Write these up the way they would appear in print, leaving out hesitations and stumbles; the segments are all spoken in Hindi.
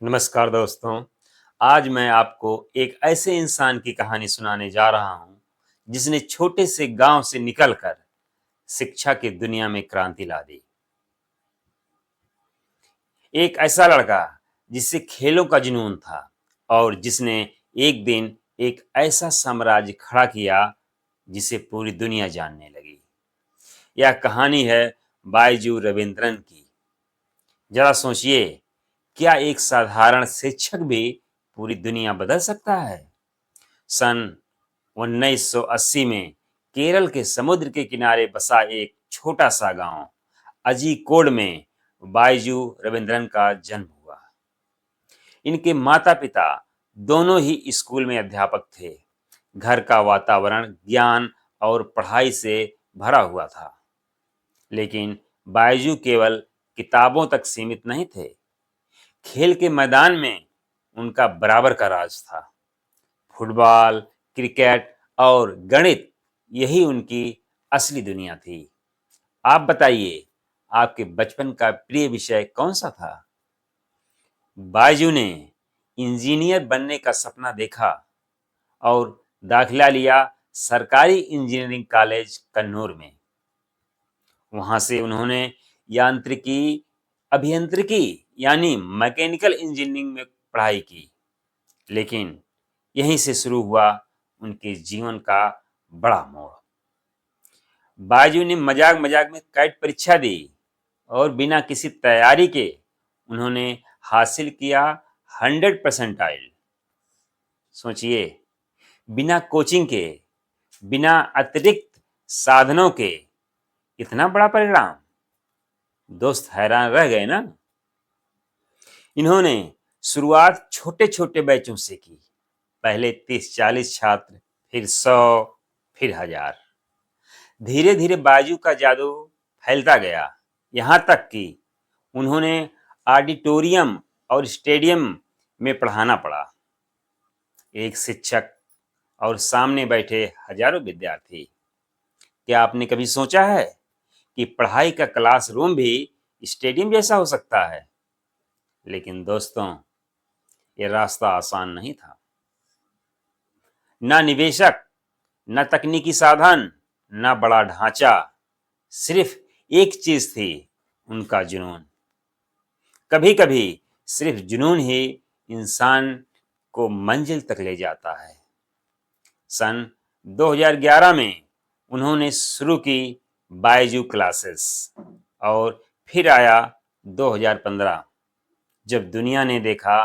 नमस्कार दोस्तों। आज मैं आपको एक ऐसे इंसान की कहानी सुनाने जा रहा हूं जिसने छोटे से गांव से निकलकर शिक्षा की दुनिया में क्रांति ला दी। एक ऐसा लड़का जिससे खेलों का जुनून था और जिसने एक दिन एक ऐसा साम्राज्य खड़ा किया जिसे पूरी दुनिया जानने लगी। यह कहानी है बायजू रविंद्रन की। जरा सोचिए, क्या एक साधारण शिक्षक भी पूरी दुनिया बदल सकता है? सन 1980 में केरल के समुद्र के किनारे बसा एक छोटा सा गांव अजीकोड में बायजू रविंद्रन का जन्म हुआ। इनके माता पिता दोनों ही स्कूल में अध्यापक थे। घर का वातावरण ज्ञान और पढ़ाई से भरा हुआ था, लेकिन बायजू केवल किताबों तक सीमित नहीं थे। खेल के मैदान में उनका बराबर का राज था। फुटबॉल, क्रिकेट और गणित, यही उनकी असली दुनिया थी। आप बताइए, आपके बचपन का प्रिय विषय कौन सा था? बायजू ने इंजीनियर बनने का सपना देखा और दाखिला लिया सरकारी इंजीनियरिंग कॉलेज कन्नौर में। वहां से उन्होंने यांत्रिकी अभियांत्रिकी यानी मैकेनिकल इंजीनियरिंग में पढ़ाई की। लेकिन यहीं से शुरू हुआ उनके जीवन का बड़ा मोड़। बायजू ने मजाक मजाक में कैट परीक्षा दी और बिना किसी तैयारी के उन्होंने हासिल किया 100 परसेंटाइल। सोचिए, बिना कोचिंग के, बिना अतिरिक्त साधनों के इतना बड़ा परिणाम। दोस्त हैरान रह गए ना। इन्होंने शुरुआत छोटे छोटे बैचों से की। पहले 30-40 छात्र, फिर 100, फिर 1000। धीरे धीरे बायजू का जादू फैलता गया, यहाँ तक कि उन्होंने ऑडिटोरियम और स्टेडियम में पढ़ाना पड़ा। एक शिक्षक और सामने बैठे हजारों विद्यार्थी। क्या आपने कभी सोचा है कि पढ़ाई का क्लासरूम भी स्टेडियम जैसा हो सकता है? लेकिन दोस्तों, ये रास्ता आसान नहीं था। ना निवेशक, न तकनीकी साधन, न बड़ा ढांचा। सिर्फ एक चीज थी, उनका जुनून। कभी कभी सिर्फ जुनून ही इंसान को मंजिल तक ले जाता है। सन 2011 में उन्होंने शुरू की बायजू क्लासेस और फिर आया 2015, जब दुनिया ने देखा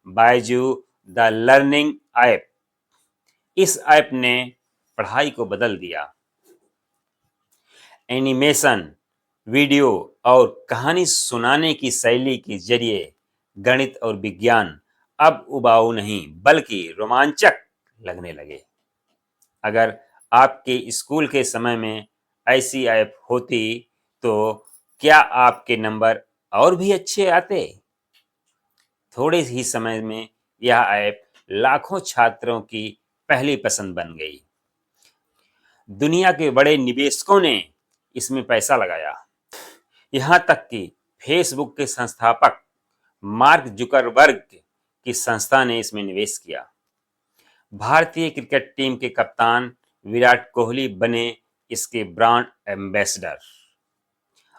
बायजू द लर्निंग ऐप। इस ऐप ने पढ़ाई को बदल दिया। एनिमेशन, वीडियो और कहानी सुनाने की शैली के जरिए गणित और विज्ञान अब उबाऊ नहीं बल्कि रोमांचक लगने लगे। अगर आपके स्कूल के समय में ऐसी ऐप होती तो क्या आपके नंबर और भी अच्छे आते? थोड़े ही समय में यह ऐप लाखों छात्रों की पहली पसंद बन गई। दुनिया के बड़े निवेशकों ने इसमें पैसा लगाया। यहाँ तक कि फेसबुक के संस्थापक मार्क जुकरबर्ग की संस्था ने इसमें निवेश किया। भारतीय क्रिकेट टीम के कप्तान विराट कोहली बने इसके ब्रांड एम्बेसडर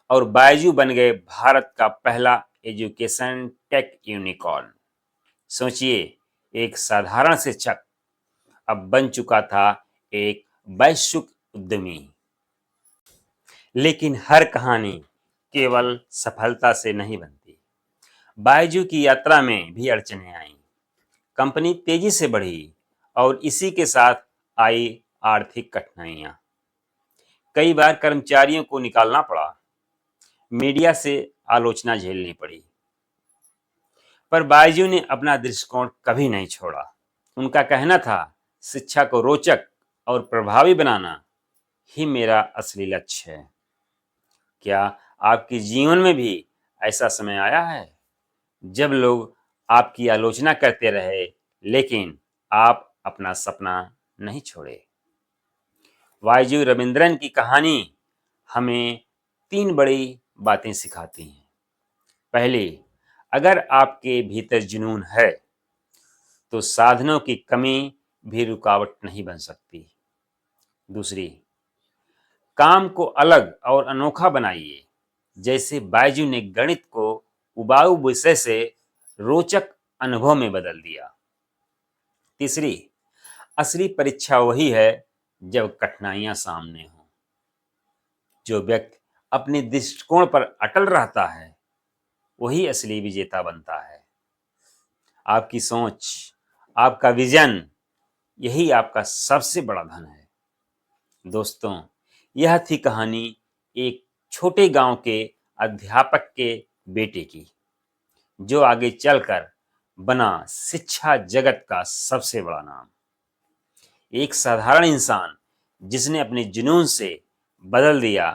और बायजू बन गए भारत का पहला एजुकेशन टेक यूनिकॉर्न। सोचिए, एक साधारण शिक्षक अब बन चुका था एक वैश्विक उद्यमी। लेकिन हर कहानी केवल सफलता से नहीं बनती। बायजू की यात्रा में भी अड़चनें आईं। कंपनी तेजी से बढ़ी और इसी के साथ आई आर्थिक कठिनाइयां। कई बार कर्मचारियों को निकालना पड़ा, मीडिया से आलोचना झेलनी पड़ी। पर बायजू ने अपना दृष्टिकोण कभी नहीं छोड़ा। उनका कहना था, शिक्षा को रोचक और प्रभावी बनाना ही मेरा असली लक्ष्य है। क्या आपके जीवन में भी ऐसा समय आया है जब लोग आपकी आलोचना करते रहे लेकिन आप अपना सपना नहीं छोड़े? बायजू रविंद्रन की कहानी हमें 3 बड़ी बातें सिखाती हैं। पहली, अगर आपके भीतर जुनून है तो साधनों की कमी भी रुकावट नहीं बन सकती। दूसरी, काम को अलग और अनोखा बनाइए। जैसे बायजू ने गणित को उबाऊ विषय से रोचक अनुभव में बदल दिया। तीसरी, असली परीक्षा वही है जब कठिनाइयां सामने हों। जो व्यक्ति अपने दृष्टिकोण पर अटल रहता है वही असली विजेता बनता है। आपकी सोच, आपका विजन, यही आपका सबसे बड़ा धन है। दोस्तों, यह थी कहानी एक छोटे गांव के अध्यापक के बेटे की, जो आगे चलकर बना शिक्षा जगत का सबसे बड़ा नाम। एक साधारण इंसान जिसने अपने जुनून से बदल दिया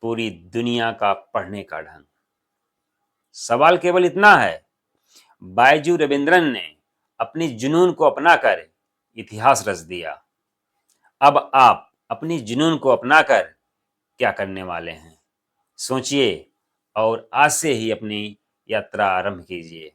पूरी दुनिया का पढ़ने का ढंग। सवाल केवल इतना है, बायजू रविंद्रन ने अपने जुनून को अपनाकर इतिहास रच दिया। अब आप अपनी जुनून को अपनाकर क्या करने वाले हैं? सोचिए और आज से ही अपनी यात्रा आरंभ कीजिए।